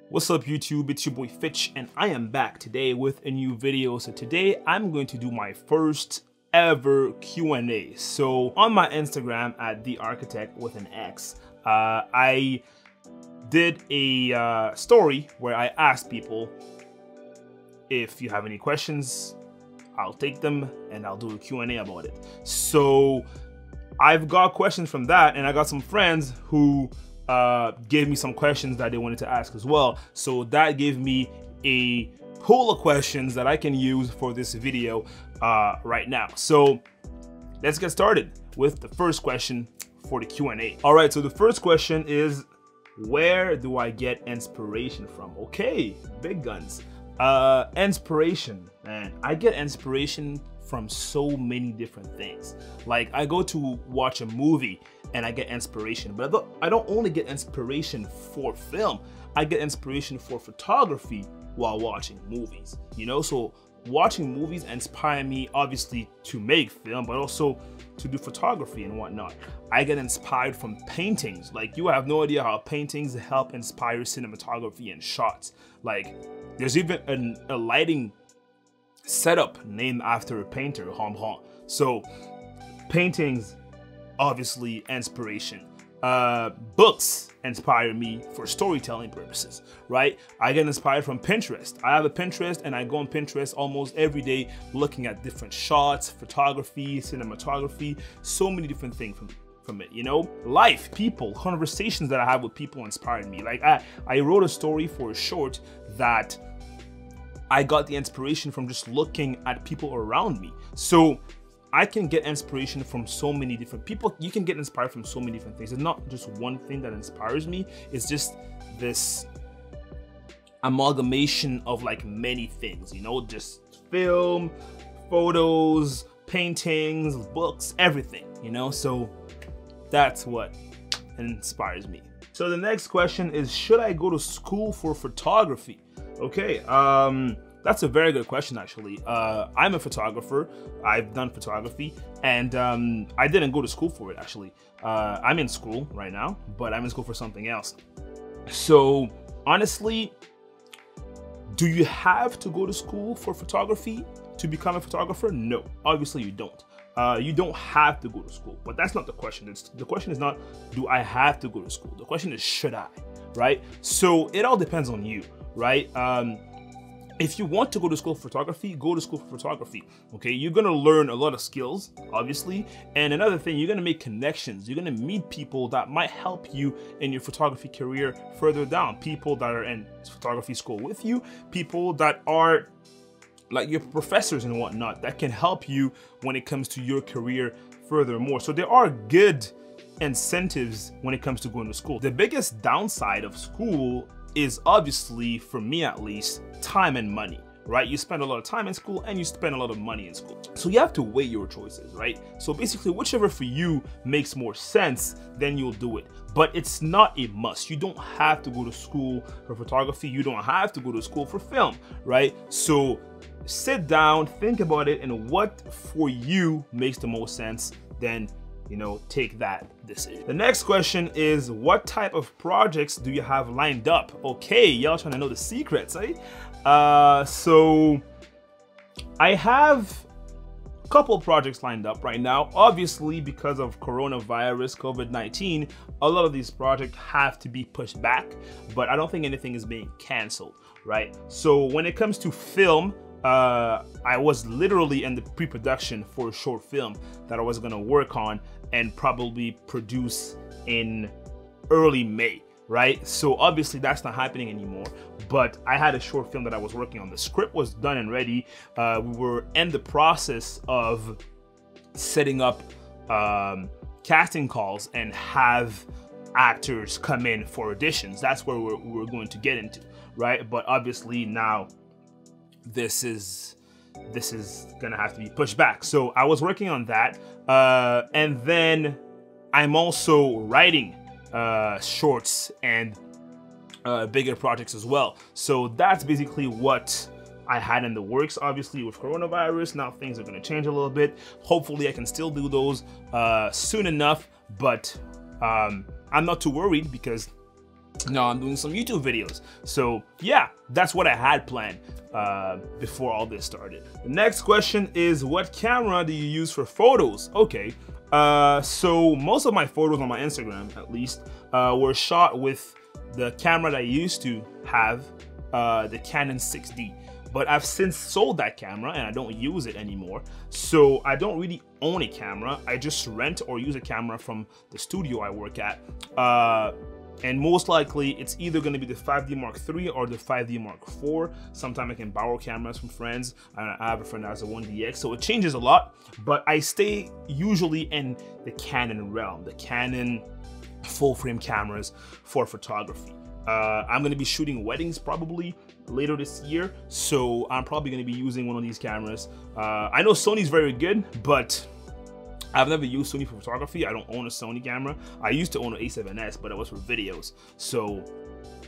What's up YouTube, it's your boy Fitch and I am back today with a new video. So today I'm going to do my first ever Q&A. So on my Instagram at the architect with an X, I did a story where I asked people if you have any questions, I'll take them and I'll do a Q&A about it. So I've got questions from that and I got some friends who gave me some questions that they wanted to ask as well. So that gave me a pool of questions that I can use for this video right now. So let's get started with the first question for the Q&A. All right, so the first question is, where do I get inspiration from? Okay, big guns. Inspiration, man. I get inspiration from so many different things. Like I go to watch a movie and I get inspiration, but I don't only get inspiration for film. I get inspiration for photography while watching movies, you know? So watching movies inspire me obviously to make film, but also to do photography and whatnot. I get inspired from paintings. Like you have no idea how paintings help inspire cinematography and shots. Like there's even a lighting setup named after a painter, So paintings, obviously inspiration. Books inspire me for storytelling purposes, right? I get inspired from Pinterest. I have a Pinterest and I go on Pinterest almost every day looking at different shots, photography, cinematography, so many different things from it, you know? Life, people, conversations that I have with people inspired me. Like I wrote a story for a short that I got the inspiration from just looking at people around me. So I can get inspiration from so many different people. You can get inspired from so many different things. It's not just one thing that inspires me. It's just this amalgamation of like many things, you know, just film, photos, paintings, books, everything, you know? So that's what inspires me. So the next question is, should I go to school for photography? Okay, that's a very good question actually. I'm a photographer. I've done photography and I didn't go to school for it actually. I'm in school right now, but I'm in school for something else. So honestly, do you have to go to school for photography to become a photographer? No, obviously you don't. You don't have to go to school, but that's not the question. The question is not, do I have to go to school? The question is, should I, right? So it all depends on you, right? If you want to go to school for photography, go to school for photography, okay? You're gonna learn a lot of skills, obviously. And another thing, you're gonna make connections. You're gonna meet people that might help you in your photography career further down. People that are in photography school with you, people that are like your professors and whatnot that can help you when it comes to your career furthermore. So there are good incentives when it comes to going to school. The biggest downside of school is obviously, for me at least, time and money, right? You spend a lot of time in school and you spend a lot of money in school. So you have to weigh your choices, right? So basically, whichever for you makes more sense, then you'll do it. But it's not a must. You don't have to go to school for photography. You don't have to go to school for film, right? So sit down, think about it, and what for you makes the most sense, then you know, take that decision. The next question is, what type of projects do you have lined up? Okay, y'all trying to know the secrets, eh? So I have a couple projects lined up right now. Obviously, because of coronavirus, COVID-19, a lot of these projects have to be pushed back, but I don't think anything is being canceled, right? So when it comes to film, I was literally in the pre-production for a short film that I was gonna work on and probably produce in early May, right? So obviously that's not happening anymore, but I had a short film that I was working on. The script was done and ready. We were in the process of setting up casting calls and have actors come in for auditions. That's where we're going to get into, right? But obviously now this is gonna have to be pushed back. So I was working on that, and then I'm also writing shorts and bigger projects as well. So that's basically what I had in the works. Obviously with coronavirus, now things are gonna change a little bit. Hopefully I can still do those soon enough, but I'm not too worried because now I'm doing some YouTube videos. So yeah, that's what I had planned before all this started. The next question is, what camera do you use for photos? Okay, so most of my photos on my Instagram, at least, were shot with the camera that I used to have, the Canon 6D. But I've since sold that camera and I don't use it anymore. So I don't really own a camera. I just rent or use a camera from the studio I work at. And most likely it's either going to be the 5D Mark III or the 5D Mark IV. Sometimes I can borrow cameras from friends. I have a friend that has a 1DX, so it changes a lot. But I stay usually in the Canon realm, the Canon full frame cameras for photography. I'm going to be shooting weddings probably later this year, so I'm probably going to be using one of these cameras. I know Sony's very good, but I've never used Sony for photography. I don't own a Sony camera. I used to own an A7S, but it was for videos. So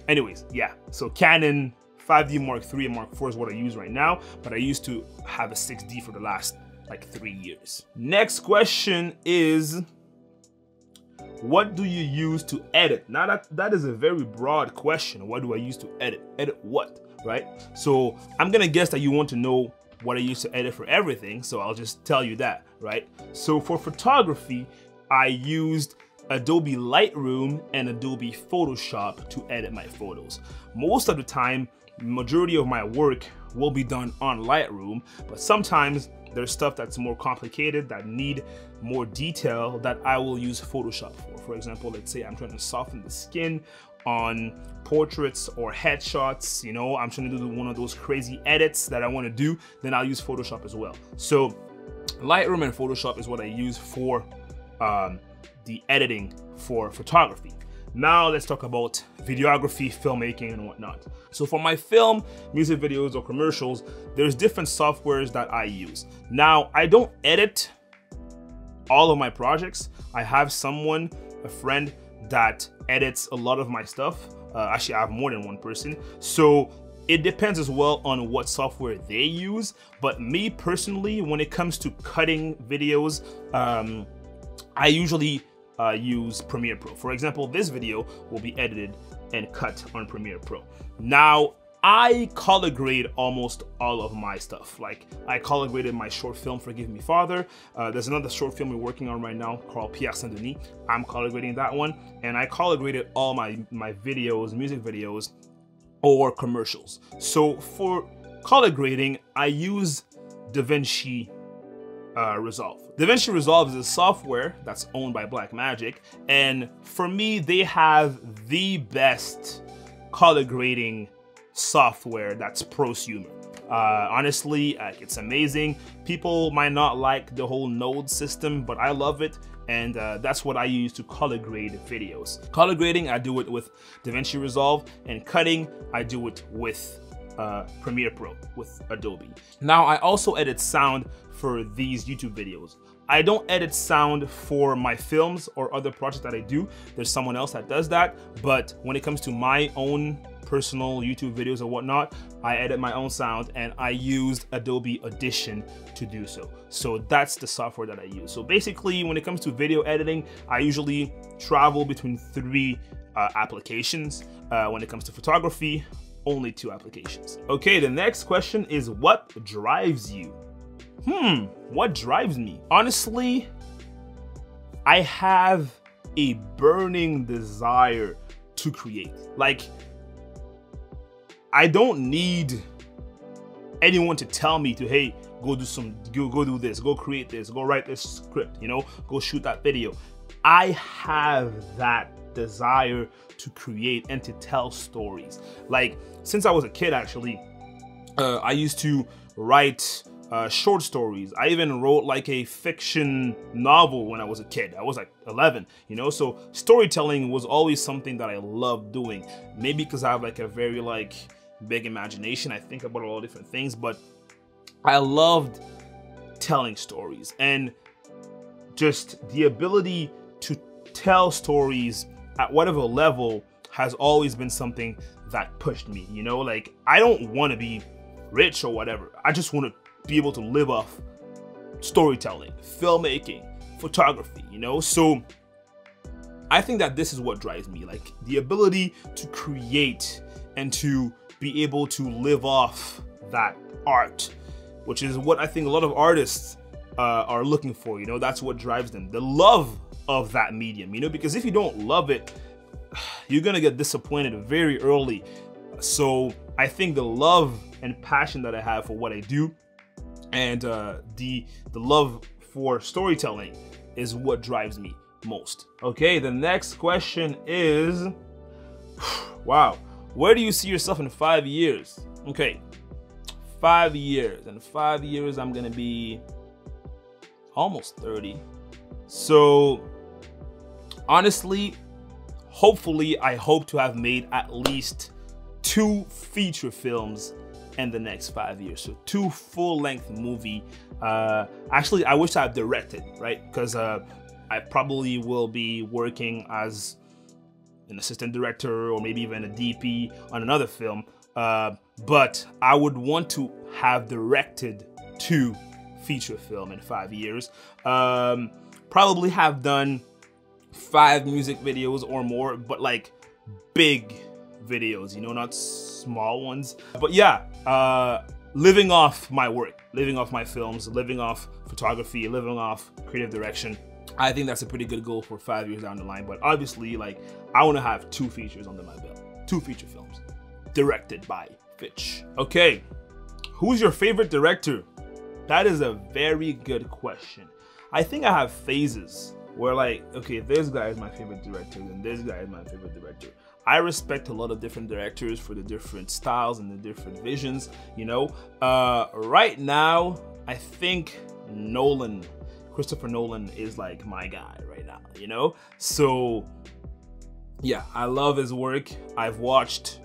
anyways, yeah. So Canon 5D Mark III and Mark IV is what I use right now, but I used to have a 6D for the last like 3 years. Next question is, what do you use to edit? Now that is a very broad question. What do I use to edit? Edit what, right? So I'm gonna guess that you want to know what I use to edit for everything, so I'll just tell you that, right? So for photography, I used Adobe Lightroom and Adobe Photoshop to edit my photos. Most of the time, majority of my work will be done on Lightroom, but sometimes there's stuff that's more complicated that need more detail that I will use Photoshop for. For example, let's say I'm trying to soften the skin on portraits or headshots, you know, I'm trying to do one of those crazy edits that I want to do, then I'll use Photoshop as well. So Lightroom and Photoshop is what I use for the editing for photography. Now let's talk about videography, filmmaking, and whatnot. So for my film, music videos, or commercials, there's different softwares that I use. Now, I don't edit all of my projects. I have someone, a friend, that edits a lot of my stuff. Actually, I have more than one person. So it depends as well on what software they use. But me personally, when it comes to cutting videos, I usually use Premiere Pro. For example, this video will be edited and cut on Premiere Pro. Now, I color grade almost all of my stuff. Like, I color graded my short film, Forgive Me Father. There's another short film we're working on right now called Pierre Saint-Denis. I'm color grading that one. And I color graded all my videos, music videos, or commercials. So for color grading, I use DaVinci Resolve. DaVinci Resolve is a software that's owned by Blackmagic, and for me, they have the best color grading software that's prosumer. Honestly, it's amazing. People might not like the whole node system, but I love it, and that's what I use to color grade videos. Color grading, I do it with DaVinci Resolve, and cutting, I do it with Premiere Pro with Adobe. Now, I also edit sound for these YouTube videos. I don't edit sound for my films or other projects that I do. There's someone else that does that. But when it comes to my own personal YouTube videos or whatnot, I edit my own sound, and I used Adobe Audition to do so. So that's the software that I use. So basically, when it comes to video editing, I usually travel between 3 applications. When it comes to photography, only 2 applications. Okay, the next question is, what drives you? What drives me? Honestly, I have a burning desire to create. Like, I don't need anyone to tell me to, hey, go do this, go create this, go write this script, you know, go shoot that video. I have that desire to create and to tell stories. Like, since I was a kid, actually, I used to write short stories. I even wrote like a fiction novel when I was a kid. I was like 11, you know, so storytelling was always something that I loved doing. Maybe because I have like a very like big imagination. I think about all different things, but I loved telling stories, and just the ability to tell stories at whatever level has always been something that pushed me, you know. Like, I don't want to be rich or whatever. I just want to be able to live off storytelling, filmmaking, photography, you know. So I think that this is what drives me, like the ability to create and to be able to live off that art, which is what I think a lot of artists are looking for. You know, that's what drives them, the love of that medium, you know, because if you don't love it, you're gonna get disappointed very early. So I think the love and passion that I have for what I do, and the love for storytelling is what drives me most. Okay, the next question is, wow, where do you see yourself in 5 years? Okay, 5 years. In 5 years, I'm gonna be almost 30. So honestly, hopefully, I hope to have made at least 2 feature films in the next 5 years. So 2 full-length movie. Actually, I wish I had directed, right? Because I probably will be working as an assistant director or maybe even a DP on another film. But I would want to have directed 2 feature film in 5 years. Probably have done 5 music videos or more, but like big videos, you know, not small ones. But yeah, living off my work, living off my films, living off photography, living off creative direction. I think that's a pretty good goal for 5 years down the line. But obviously, like, I want to have 2 features under my belt, 2 feature films directed by Fitch. Okay, who's your favorite director? That is a very good question. I think I have phases where, like, okay, this guy is my favorite director and this guy is my favorite director. I respect a lot of different directors for the different styles and the different visions, you know. Right now, I think Christopher Nolan is like my guy right now, you know? So yeah, I love his work. I've watched,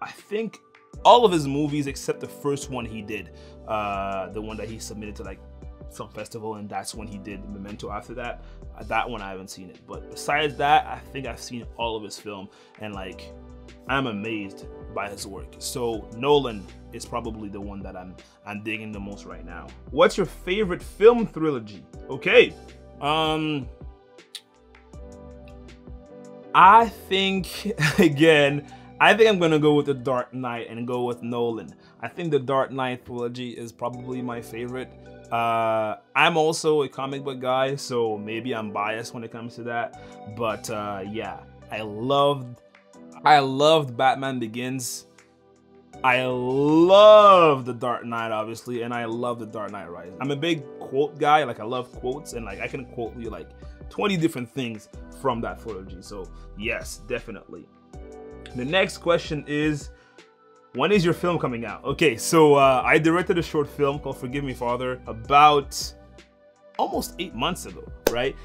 I think, all of his movies except the first one he did, the one that he submitted to like some festival, and that's when he did Memento after that. That one I haven't seen it, but besides that, I think I've seen all of his film, and like, I'm amazed by his work. So Nolan is probably the one that I'm digging the most right now. What's your favorite film trilogy? Okay, I think again, I think I'm gonna go with The Dark Knight and go with Nolan. I think the Dark Knight trilogy is probably my favorite. I'm also a comic book guy, so maybe I'm biased when it comes to that. But yeah, I loved Batman Begins. I love The Dark Knight, obviously, and I love The Dark Knight Rises. I'm a big quote guy, like I love quotes, and like I can quote you like 20 different things from that trilogy. So yes, definitely. The next question is, when is your film coming out? Okay, so I directed a short film called Forgive Me Father about almost 8 months ago, right?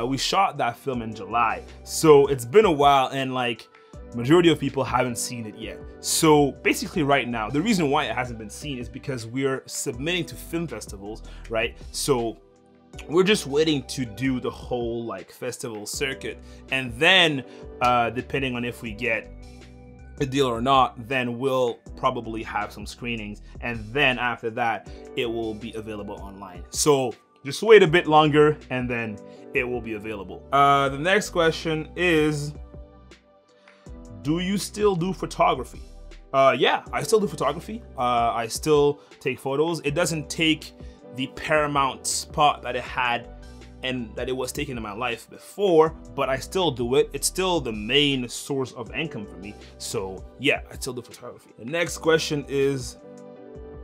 We shot that film in July. So it's been a while, and like, majority of people haven't seen it yet. So basically right now, the reason why it hasn't been seen is because we're submitting to film festivals, right? So we're just waiting to do the whole like festival circuit, and then depending on if we get a deal or not, then we'll probably have some screenings, and then after that it will be available online. So just wait a bit longer and then it will be available. The next question is, do you still do photography? Yeah, I still do photography. I still take photos. It doesn't take the paramount spot that it had and that it was taking in my life before, but I still do it. It's still the main source of income for me. So yeah, I still do photography. The next question is,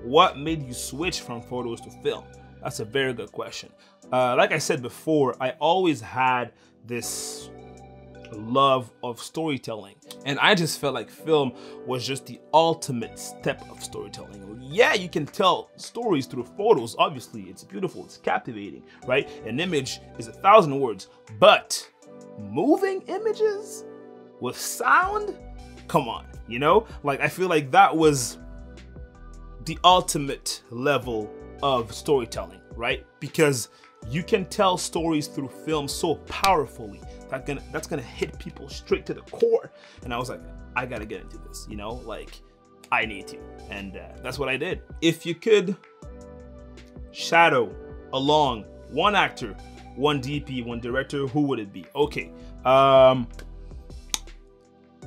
what made you switch from photos to film? That's a very good question. Like I said before, I always had this love of storytelling, and I just felt like film was just the ultimate step of storytelling. Yeah, you can tell stories through photos. Obviously, it's beautiful, it's captivating, right? An image is 1,000 words, but moving images with sound, come on, you know? Like, I feel like that was the ultimate level of storytelling, right? Because you can tell stories through film so powerfully that's gonna hit people straight to the core. And I was like, I gotta get into this, you know, like I need to, and that's what I did. If you could shadow along one actor, one DP, one director, who would it be? Okay,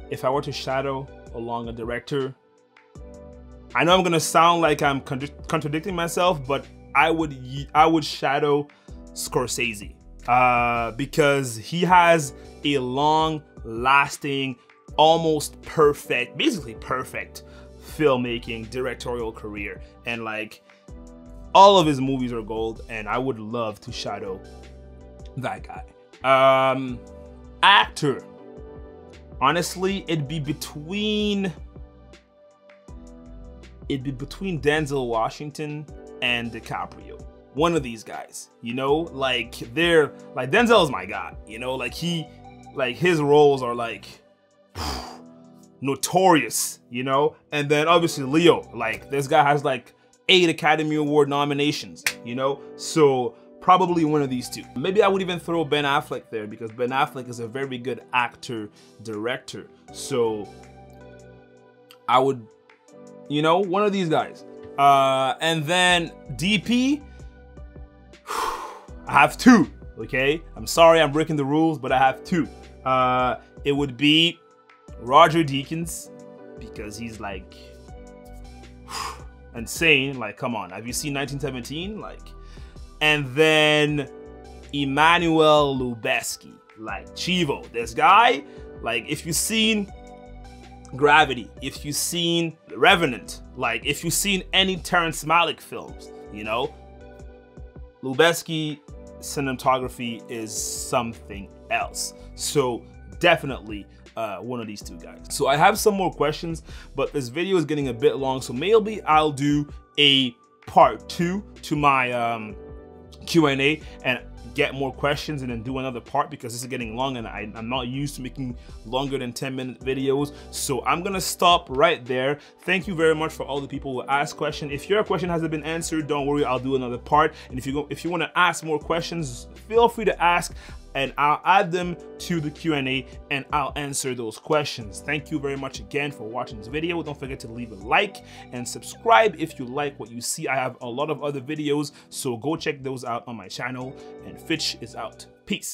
If I were to shadow along a director, I know I'm gonna sound like I'm contradicting myself, but I would shadow Scorsese because he has a long-lasting, almost perfect, basically perfect filmmaking directorial career, and like all of his movies are gold, and I would love to shadow that guy. Actor, honestly, it'd be between Denzel Washington and DiCaprio. One of these guys, you know, like Denzel's my guy, you know, like his roles are like notorious, you know, and then obviously Leo, like this guy has like 8 Academy Award nominations, you know, so probably one of these two. Maybe I would even throw Ben Affleck there because Ben Affleck is a very good actor director, so I would, you know, one of these guys. And then DP, I have 2, okay? I'm sorry I'm breaking the rules, but I have 2. It would be Roger Deakins, because he's like insane. Like, come on, have you seen 1917? Like, and then Emmanuel Lubezki, like Chivo. This guy, like, if you've seen Gravity, if you've seen The Revenant, like if you've seen any Terrence Malick films, you know, Lubezki cinematography is something else. So definitely one of these 2 guys. So I have some more questions, but this video is getting a bit long, so maybe I'll do a part 2 to my Q&A and get more questions and then do another part, because this is getting long and I'm not used to making longer than 10-minute videos. So I'm gonna stop right there. Thank you very much for all the people who asked questions. If your question hasn't been answered, don't worry, I'll do another part. And if you want to ask more questions, feel free to ask, and I'll add them to the Q&A and I'll answer those questions. Thank you very much again for watching this video. Don't forget to leave a like and subscribe if you like what you see. I have a lot of other videos, so go check those out on my channel, and Fitch is out. Peace.